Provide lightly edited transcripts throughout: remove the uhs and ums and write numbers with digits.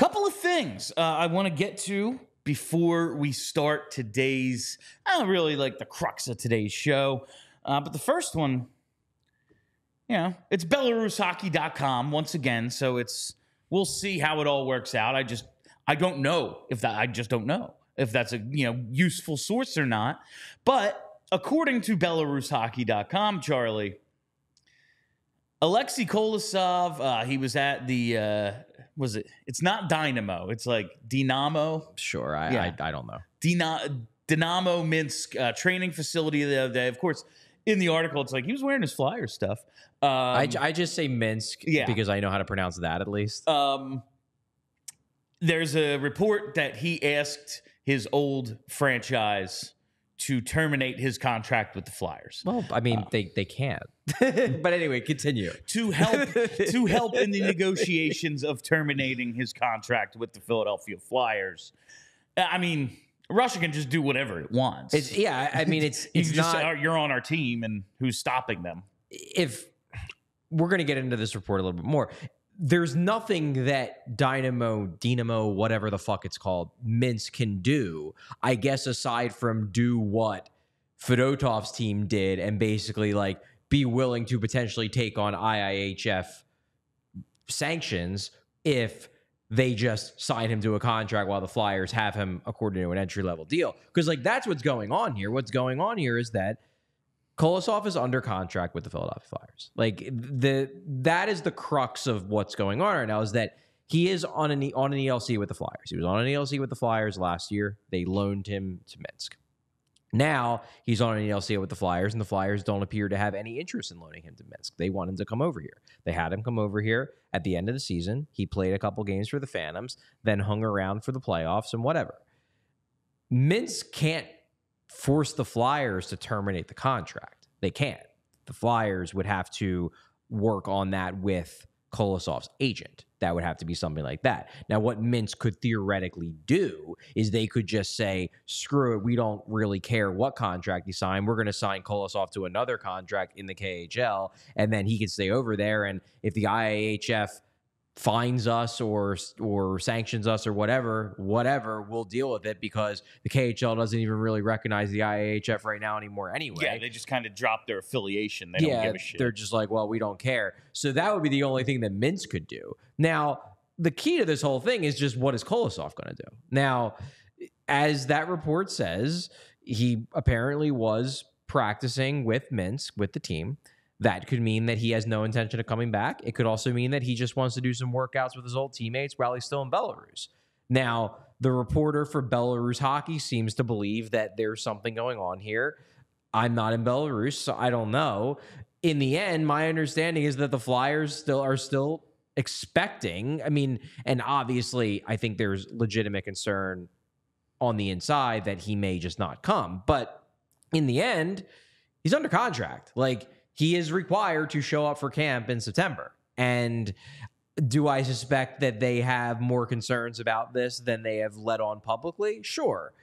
Couple of things I want to get to before we start today's, I don't really like the crux of today's show. But the first one, it's BelarusHockey.com once again. So we'll see how it all works out. I just don't know if that's a useful source or not. But according to BelarusHockey.com, Charlie, Alexei Kolosov, he was at the it's not Dynamo, it's like Dynamo. Sure, I don't know. Dynamo Minsk training facility the other day. Of course, in the article, it's like he was wearing his Flyers stuff. I just say Minsk because I know how to pronounce that at least. There's a report that he asked his old franchise to terminate his contract with the Flyers. Well, I mean, they can't. But anyway, continue. To help in the negotiations of terminating his contract with the Philadelphia Flyers. I mean, Russia can just do whatever it wants. It's just not, you're on our team, and who's stopping them? If we're going to get into this report a little bit more, there's nothing that Dynamo, whatever the fuck it's called, Minsk can do, I guess, aside from do what Fedotov's team did and basically like be willing to potentially take on IIHF sanctions if they just sign him to a contract while the Flyers have him according to an entry-level deal. Because like that's what's going on here. What's going on here is that Kolosov is under contract with the Philadelphia Flyers. Like that is the crux of what's going on right now, is that he is on an ELC with the Flyers. He was on an ELC with the Flyers last year. They loaned him to Minsk. Now he's on an ELC with the Flyers, and the Flyers don't appear to have any interest in loaning him to Minsk. They want him to come over here. They had him come over here at the end of the season. He played a couple games for the Phantoms, then hung around for the playoffs and whatever. Minsk can't force the Flyers to terminate the contract. They can't. The Flyers would have to work on that with Kolosov's agent. That would have to be something like that. Now, what Minsk could theoretically do is they could just say, screw it, we don't really care what contract you sign. We're going to sign Kolosov to another contract in the KHL, and then he can stay over there. And if the IIHF fines us or sanctions us or whatever, we'll deal with it, because the KHL doesn't even really recognize the IIHF right now anymore anyway. Yeah, they just kind of dropped their affiliation. They don't give a shit. They're just like, well, we don't care. So that would be the only thing that Minsk could do. Now, the key to this whole thing is just, what is Kolosov going to do? Now, as that report says, he apparently was practicing with Minsk, with the team. That could mean that he has no intention of coming back. It could also mean that he just wants to do some workouts with his old teammates while he's still in Belarus. Now, the reporter for Belarus Hockey seems to believe that there's something going on here. I'm not in Belarus, so I don't know. In the end, my understanding is that the Flyers are still expecting. I mean, and obviously, I think there's legitimate concern on the inside that he may just not come. But in the end, he's under contract. Like, he is required to show up for camp in September. And do I suspect that they have more concerns about this than they have let on publicly? Sure.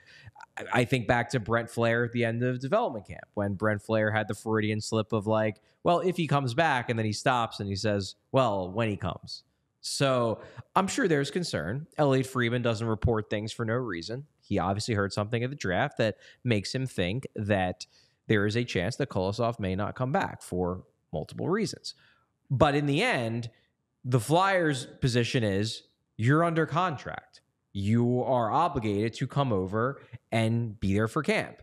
I think back to Brent Flair at the end of development camp, when Brent Flair had the Freudian slip of like, well, if he comes back, and then he stops and he says, well, when he comes. So I'm sure there's concern. Elliot Friedman doesn't report things for no reason. He obviously heard something at the draft that makes him think that there is a chance that Kolosov may not come back for multiple reasons. But in the end, the Flyers' position is, you're under contract. You are obligated to come over and be there for camp.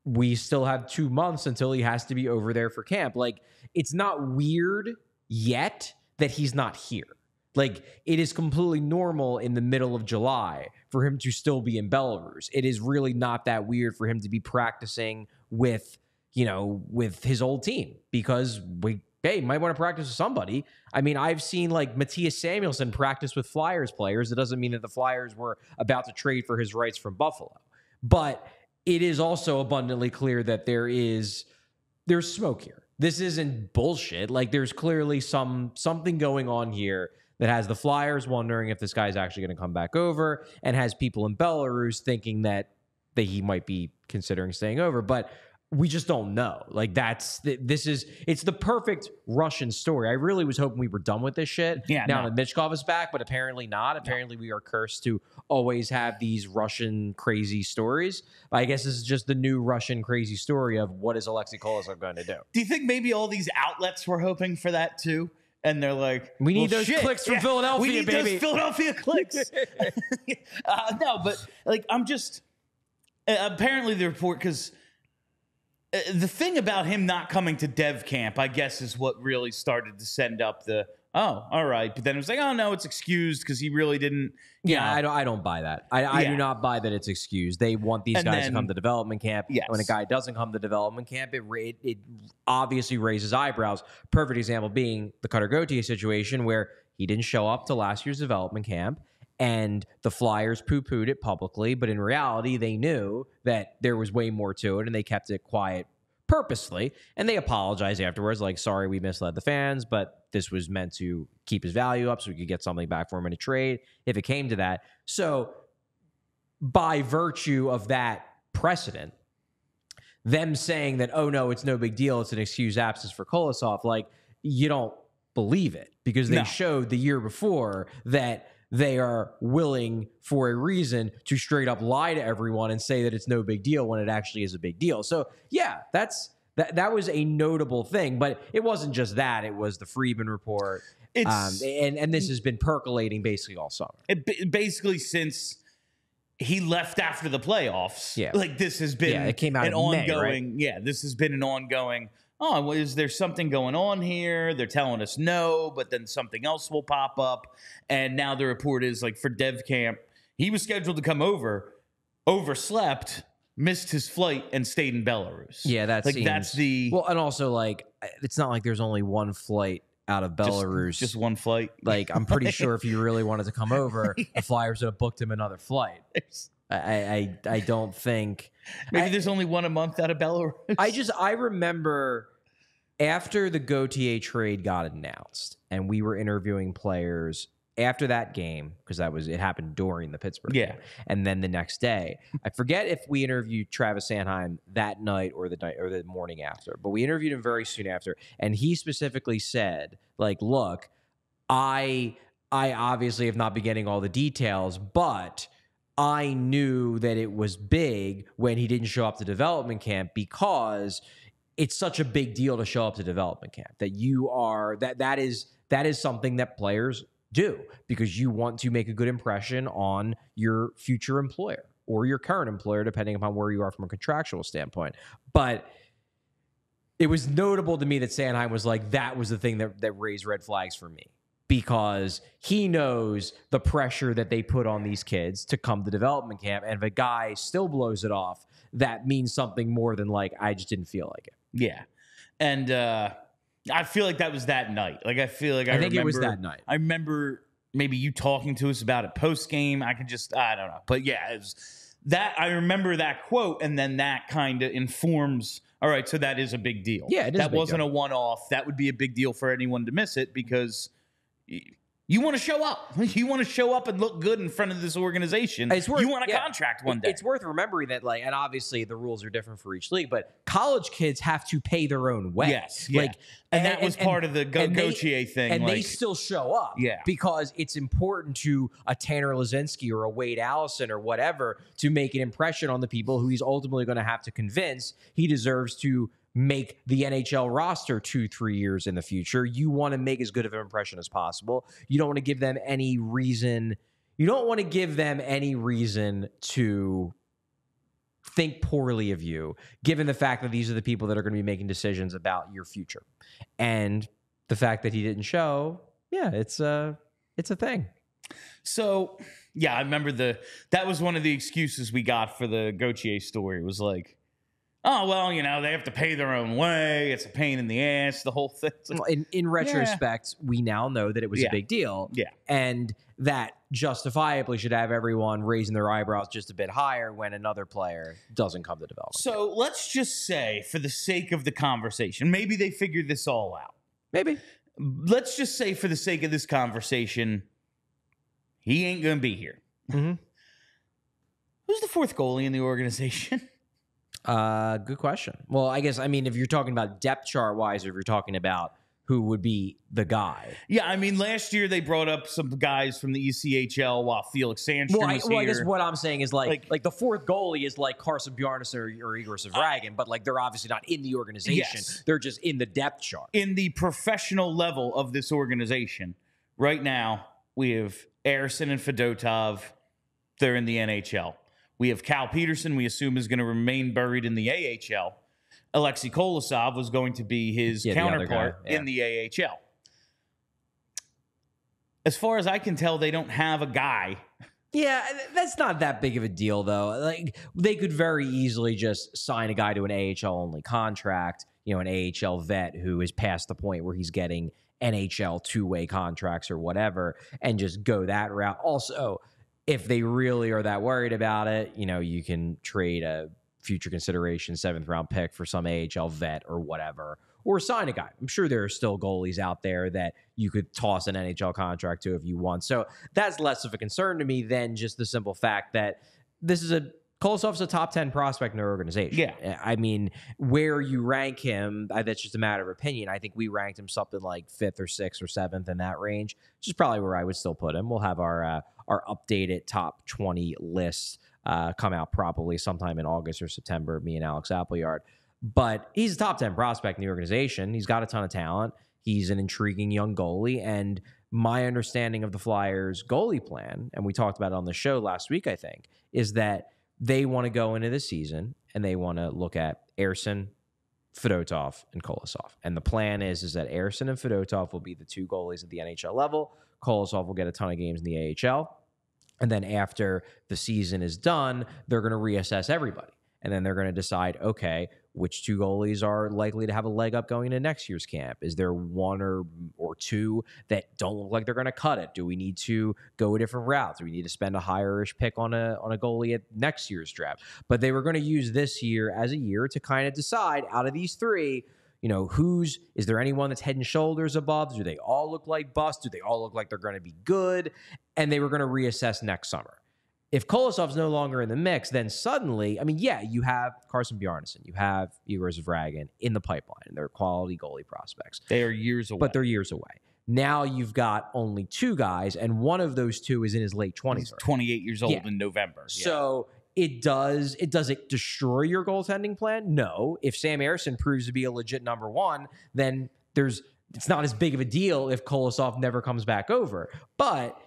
We still have 2 months until he has to be over there for camp. Like, it's not weird yet that he's not here. Like, it is completely normal in the middle of July for him to still be in Belarus. It is really not that weird for him to be practicing with his old team, because might want to practice with somebody. I mean, I've seen like Matthias Samuelsson practice with Flyers players. It doesn't mean that the Flyers were about to trade for his rights from Buffalo. But it is also abundantly clear that there's smoke here. This isn't bullshit. Like, there's clearly something going on here that has the Flyers wondering if this guy's actually going to come back over, and has people in Belarus thinking that he might be considering staying over. But we just don't know. Like it's the perfect Russian story. I really was hoping we were done with this shit. Yeah, now no. that Michkov is back, but apparently not. Apparently we are cursed to always have these Russian crazy stories. I guess this is just the new Russian crazy story of what is Alexei Kolosov going to do. Do you think maybe all these outlets were hoping for that too? And they're like, we need well, those clicks from Philadelphia, we need baby. those Philadelphia clicks. No, but like I'm just apparently the report because. The thing about him not coming to dev camp, I guess, is what really started to send up the, oh, all right. But then it was like, oh, no, it's excused because he really didn't. I don't buy that. I do not buy that it's excused. They want these guys to come to development camp. Yes. When a guy doesn't come to development camp, it obviously raises eyebrows. Perfect example being the Cutter Gauthier situation where he didn't show up to last year's development camp. And the Flyers poo-pooed it publicly, but in reality, they knew that there was way more to it, and they kept it quiet purposely. And they apologized afterwards, like, sorry, we misled the fans, but this was meant to keep his value up so we could get something back for him in a trade if it came to that. So by virtue of that precedent, them saying that, oh, no, it's no big deal, it's an excused absence for Kolosov, like, you don't believe it because they showed the year before that they are willing for a reason to straight up lie to everyone and say that it's no big deal when it actually is a big deal. So yeah, that was a notable thing, but it wasn't just that. It was the Friedman report. And this has been percolating basically all summer. Basically since he left after the playoffs. Yeah. Like this has been it came out an in ongoing, May, right? This has been an ongoing, oh, well, is there something going on here? They're telling us no, but then something else will pop up. And now the report is like for dev camp, he was scheduled to come over, overslept, missed his flight, and stayed in Belarus. Yeah, that's the... Well, and also, like, it's not like there's only one flight out of Belarus. Just one flight. Like, I'm pretty sure if you really wanted to come over, the Flyers would have booked him another flight. I don't think... Maybe there's only one a month out of Belarus. I remember after the Gauthier trade got announced and we were interviewing players after that game, because it happened during the Pittsburgh game, and then the next day. I forget if we interviewed Travis Sanheim that night or the morning after, but we interviewed him very soon after, and he specifically said, like, look, I obviously have not been getting all the details, but I knew that it was big when he didn't show up to development camp because it's such a big deal to show up to development camp that is something that players do because you want to make a good impression on your future employer or your current employer, depending upon where you are from a contractual standpoint. But it was notable to me that Sanheim was like, that was the thing that raised red flags for me. Because he knows the pressure that they put on these kids to come to development camp. And if a guy still blows it off, that means something more than like, I just didn't feel like it. Yeah. And I feel like that was that night. Like, I feel like I think it was that night. I remember maybe you talking to us about it post game. I don't know. But yeah, it was that. I remember that quote. And then that kind of informs, all right, so that is a big deal. Yeah, it is. That wasn't a one-off. That would be a big deal for anyone to miss it because you want to show up. You want to show up and look good in front of this organization. You want a contract one day. It's worth remembering that, like, and obviously the rules are different for each league, but college kids have to pay their own way. Yes. Yeah. Like, and that was part of the Gauthier thing. And they still show up. Yeah. Because it's important to a Tanner Lazinski or a Wade Allison or whatever to make an impression on the people who he's ultimately going to have to convince he deserves to make the NHL roster 2-3 years in the future. You want to make as good of an impression as possible. You don't want to give them any reason. You don't want to give them any reason to think poorly of you, given the fact that these are the people that are going to be making decisions about your future. And the fact that he didn't show, it's a thing. So, yeah, I remember that was one of the excuses we got for the Gauthier story. It was like, oh, well, they have to pay their own way. It's a pain in the ass, the whole thing. Well, in retrospect, we now know that it was a big deal. Yeah. And that justifiably should have everyone raising their eyebrows just a bit higher when another player doesn't come to development. So let's just say, for the sake of the conversation, maybe they figured this all out. Maybe. Let's just say, for the sake of this conversation, he ain't going to be here. Mm-hmm. Who's the fourth goalie in the organization? Good question. Well, I guess, I mean, if you're talking about depth chart wise, or if you're talking about who would be the guy. Yeah, I mean, last year they brought up some guys from the ECHL while Felix Sandstrom was here. I guess what I'm saying is like the fourth goalie is like Carson Bjarnason or Igor Savragan, but like they're obviously not in the organization. Yes. They're just in the depth chart. In the professional level of this organization, right now, we have Arison and Fedotov. They're in the NHL. We have Cal Peterson, we assume is going to remain buried in the AHL. Alexei Kolosov was going to be his counterpart in the AHL. As far as I can tell, they don't have a guy. Yeah, that's not that big of a deal, though. Like, they could very easily just sign a guy to an AHL-only contract, you know, an AHL vet who is past the point where he's getting NHL two-way contracts or whatever, and just go that route. Also, if they really are that worried about it, you know, you can trade a future consideration 7th-round pick for some AHL vet or whatever, or sign a guy. I'm sure there are still goalies out there that you could toss an NHL contract to if you want. So that's less of a concern to me than just the simple fact that this is Kolosov's a top 10 prospect in their organization. Yeah. I mean, where you rank him, that's just a matter of opinion. I think we ranked him something like 5th or 6th or 7th in that range, which is probably where I would still put him. We'll have our updated top 20 list come out probably sometime in August or September, me and Alex Appleyard. But he's a top 10 prospect in the organization. He's got a ton of talent. He's an intriguing young goalie. And my understanding of the Flyers' goalie plan, and we talked about it on the show last week, I think, is that they want to go into the season and they want to look at Arison, Fedotov, and Kolosov. And the plan is that Arison and Fedotov will be the two goalies at the NHL level. Kolosov will get a ton of games in the AHL. And then after the season is done, they're going to reassess everybody. And then they're going to decide, okay, which two goalies are likely to have a leg up going into next year's camp? Is there one or two that don't look like they're going to cut it? Do we need to go a different route? Do we need to spend a higher-ish pick on a goalie at next year's draft? But they were going to use this year as a year to kind of decide out of these three, you know, is there anyone that's head and shoulders above? Do they all look like busts? Do they all look like they're going to be good? And they were going to reassess next summer. If Kolosov's no longer in the mix, then suddenly, I mean, yeah, you have Carson Bjarnason, you have Igor Zavragan in the pipeline, and they're quality goalie prospects. They are years away. But they're years away. Now you've got only two guys, and one of those two is in his late 20s. He's 28 years old in November. So does it destroy your goaltending plan? No. If Sam Arison proves to be a legit number one, then it's not as big of a deal if Kolosov never comes back over. But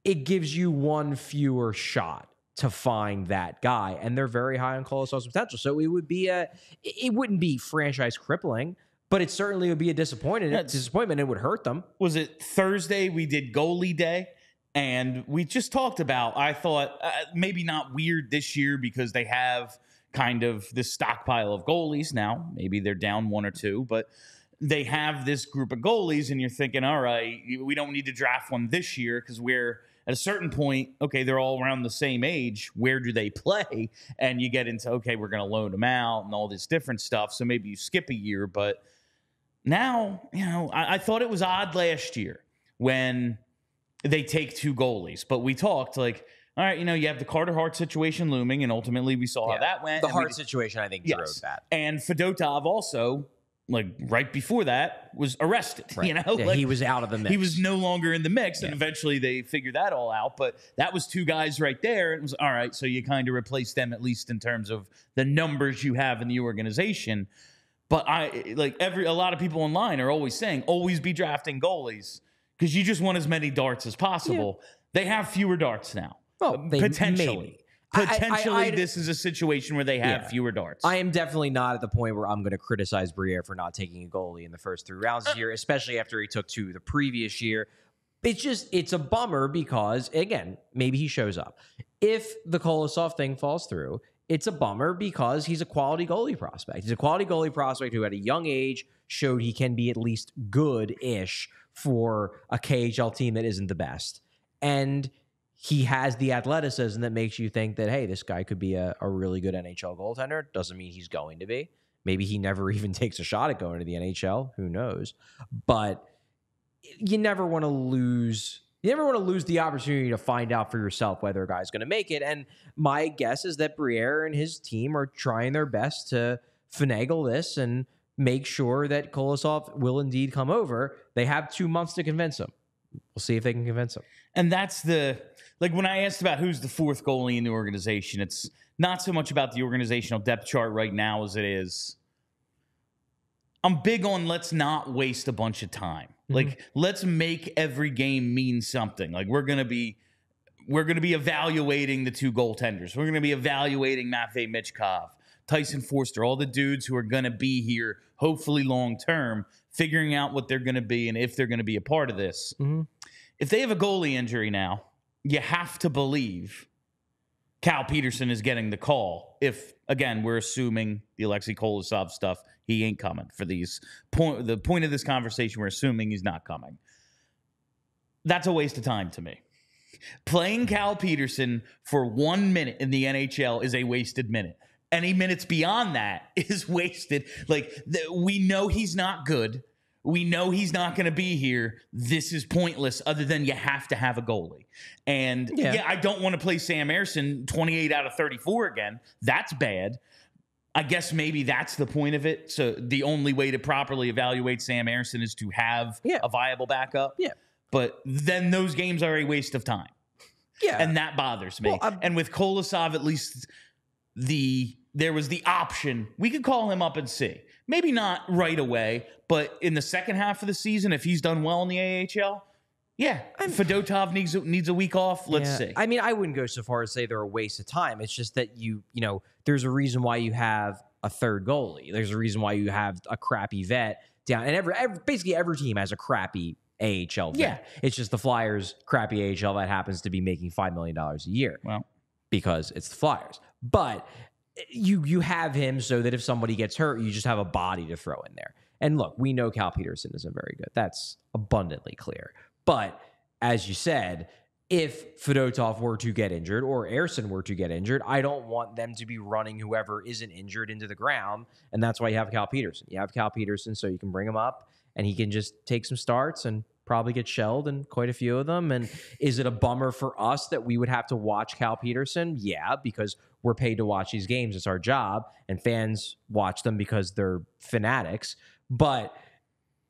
it gives you one fewer shot to find that guy, and they're very high on Kolosov's potential. So it wouldn't be franchise crippling, but it certainly would be a disappointment. It would hurt them. Was it Thursday we did goalie day? And we just talked about, I thought, maybe not weird this year because they have kind of this stockpile of goalies now. Maybe they're down one or two, but they have this group of goalies, and you're thinking, all right, we don't need to draft one this year because we're at a certain point, okay, they're all around the same age. Where do they play? And you get into, okay, we're going to loan them out and all this different stuff. So maybe you skip a year. But now, you know, I thought it was odd last year when they take two goalies. But we talked like, all right, you know, you have the Carter Hart situation looming, and ultimately we saw how that went. The Hart situation, I think, drove that. And Fedotov also, like right before that, was arrested. Right. You know, yeah, like, he was out of the mix. He was no longer in the mix, and eventually they figured that all out. But that was two guys right there. It was all right. So you kind of replace them, at least in terms of the numbers you have in the organization. But a lot of people online are always saying, always be drafting goalies because you just want as many darts as possible. Yeah. They have fewer darts now. Well, potentially. Maybe. Potentially, this is a situation where they have fewer darts. I am definitely not at the point where I'm going to criticize Briere for not taking a goalie in the first 3 rounds this year, especially after he took 2 the previous year. It's a bummer because, again, maybe he shows up. If the Kolosov thing falls through, it's a bummer because he's a quality goalie prospect. He's a quality goalie prospect who at a young age showed he can be at least good-ish for a KHL team that isn't the best. And he has the athleticism that makes you think that, hey, this guy could be a really good NHL goaltender. Doesn't mean he's going to be. Maybe he never even takes a shot at going to the NHL. Who knows? But you never want to lose You never want to lose the opportunity to find out for yourself whether a guy's going to make it. And my guess is that Briere and his team are trying their best to finagle this and make sure that Kolosov will indeed come over. They have 2 months to convince him. We'll see if they can convince him. And that's when I asked about who's the fourth goalie in the organization, it's not so much about the organizational depth chart right now as it is. I'm big on let's not waste a bunch of time. Like, let's make every game mean something. Like, we're gonna be evaluating the 2 goaltenders. We're gonna be evaluating Matvei Michkov, Tyson Forster, all the dudes who are gonna be here, hopefully long term, figuring out what they're gonna be and if they're gonna be a part of this. If they have a goalie injury now, you have to believe Cal Peterson is getting the call. If, again, we're assuming the Alexei Kolosov stuff, he ain't coming for these. The point of this conversation, we're assuming he's not coming. That's a waste of time to me. Playing Cal Peterson for 1 minute in the NHL is a wasted minute. Any minutes beyond that is wasted. Like, we know he's not good. We know he's not going to be here. This is pointless other than you have to have a goalie. And, I don't want to play Sam Ersson 28 out of 34 again. That's bad. I guess maybe that's the point of it. So the only way to properly evaluate Sam Ersson is to have a viable backup. Yeah. But then those games are a waste of time. Yeah. And that bothers me. Well, and with Kolosov, at least there was the option. We could call him up and see. Maybe not right away, but in the second half of the season, if he's done well in the AHL, Fedotov needs a week off. Let's see. I mean, I wouldn't go so far as say they're a waste of time. It's just that there's a reason why you have a third goalie. There's a reason why you have a crappy vet down. And basically every team has a crappy AHL vet. Yeah. It's just the Flyers' crappy AHL vet happens to be making $5 million a year. Well, because it's the Flyers. But you have him so that if somebody gets hurt, you just have a body to throw in there. And look, we know Cal Peterson isn't very good. That's abundantly clear. But as you said, if Fedotov were to get injured or Ersson were to get injured, I don't want them to be running whoever isn't injured into the ground. And that's why you have Cal Peterson. You have Cal Peterson so you can bring him up and he can just take some starts and probably get shelled in quite a few of them. And is it a bummer for us that we would have to watch Cal Peterson? Yeah, because we're paid to watch these games. It's our job. And fans watch them because they're fanatics. But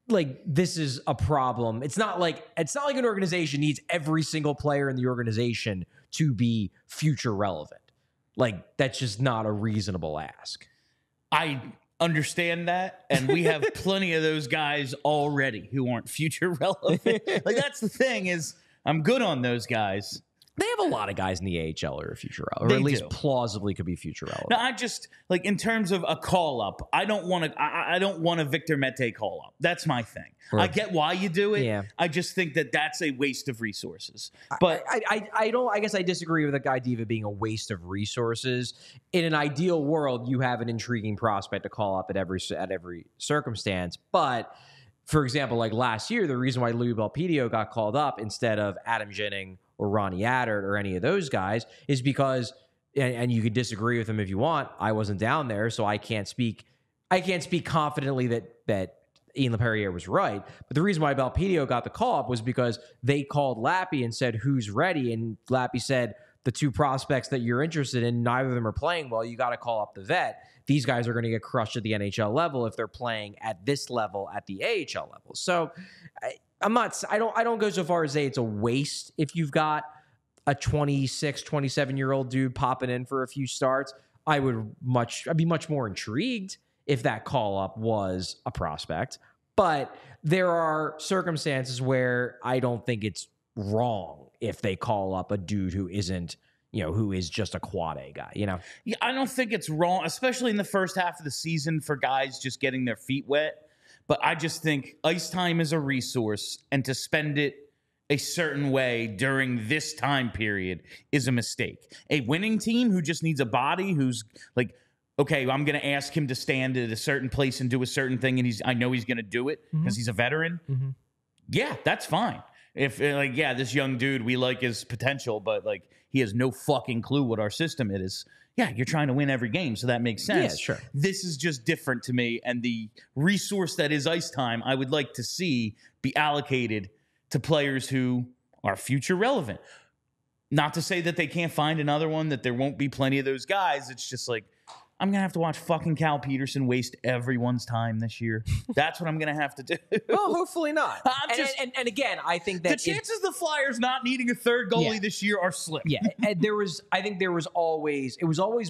like, this is a problem. It's not like an organization needs every single player in the organization to be future relevant. Like, that's just not a reasonable ask. I understand that, and we have plenty of those guys already who aren't future relevant. Like, that's the thing, is I'm good on those guys. They have a lot of guys in the AHL who are future relevant, or at least plausibly could be future relevant. No, I just, like, in terms of a call up, I don't want a Victor Mete call up. That's my thing. Right. I get why you do it. Yeah. I just think that that's a waste of resources. But I guess I disagree with the idea of it being a waste of resources. In an ideal world, you have an intriguing prospect to call up at every circumstance. But for example, like last year, the reason why Louis Belpedio got called up instead of Adam Jennings or Ronnie Attard or any of those guys is because, and you could disagree with him if you want, I wasn't down there, so I can't speak confidently that Ian LaPerriere was right. But the reason why Belpedio got the call up was because they called Lappy and said, who's ready? And Lappy said, the 2 prospects that you're interested in, neither of them are playing well. You got to call up the vet. These guys are going to get crushed at the NHL level if they're playing at this level at the AHL level. So I don't go so far as say it's a waste if you've got a 26, 27-year-old dude popping in for a few starts. I'd be much more intrigued if that call up was a prospect. But there are circumstances where I don't think it's wrong if they call up a dude who isn't, who is just a quad A guy, Yeah, I don't think it's wrong, especially in the first half of the season for guys just getting their feet wet. But I just think ice time is a resource, and to spend it a certain way during this time period is a mistake. A winning team who just needs a body who's like, okay, I'm going to ask him to stand at a certain place and do a certain thing, and I know he's going to do it because he's a veteran. Mm-hmm. Yeah, that's fine. If this young dude, we like his potential, but like he has no fucking clue what our system is. Yeah, you're trying to win every game, so that makes sense. Yeah, sure. This is just different to me, and the resource that is ice time, I would like to see be allocated to players who are future relevant. Not to say that they can't find another one, that there won't be plenty of those guys. It's just like, I'm going to have to watch fucking Cal Peterson waste everyone's time this year. That's what I'm going to have to do. Well, hopefully not. And again, I think that the chances of the Flyers not needing a third goalie this year are slim. Yeah, and it was always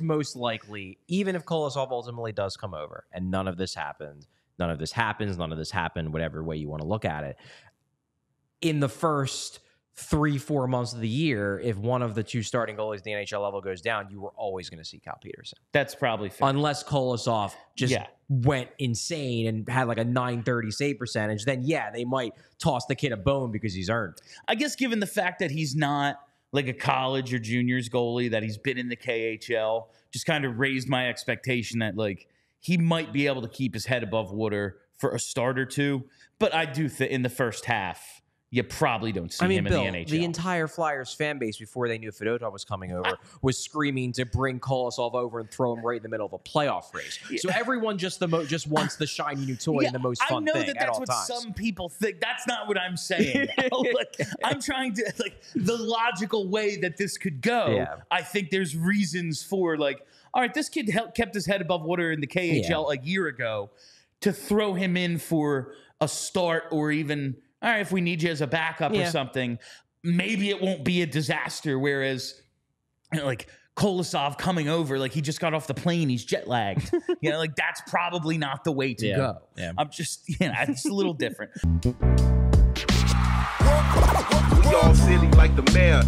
most likely, even if Kolosov ultimately does come over and none of this happened, none of this happened, whatever way you want to look at it. In the first 3-4 months of the year, if one of the two starting goalies at the NHL level goes down, you were always going to see Cal Peterson. That's probably fair. Unless Kolosov just went insane and had like a .930 save percentage, then they might toss the kid a bone because he's earned. I guess given the fact that he's not like a college or juniors goalie, that he's been in the KHL, just kind of raised my expectation that like he might be able to keep his head above water for a start or two. But I do think in the first half, you probably don't see him Bill, in the NHL. The entire Flyers fan base, before they knew Fedotov was coming over, was screaming to bring Kolosov over and throw him right in the middle of a playoff race. Yeah. So everyone just wants the shiny new toy and the most fun thing at all times. I know that's what some people think. That's not what I'm saying. I'm trying to, like, the logical way that this could go. Yeah. I think there's reasons for, like, all right, this kid kept his head above water in the KHL a year ago. To throw him in for a start or even... all right, if we need you as a backup or something, maybe it won't be a disaster. Whereas, like, Kolosov coming over, like, he just got off the plane, he's jet lagged. Like, that's probably not the way to go. Yeah. I'm just, it's a little different. We all silly like the mayor.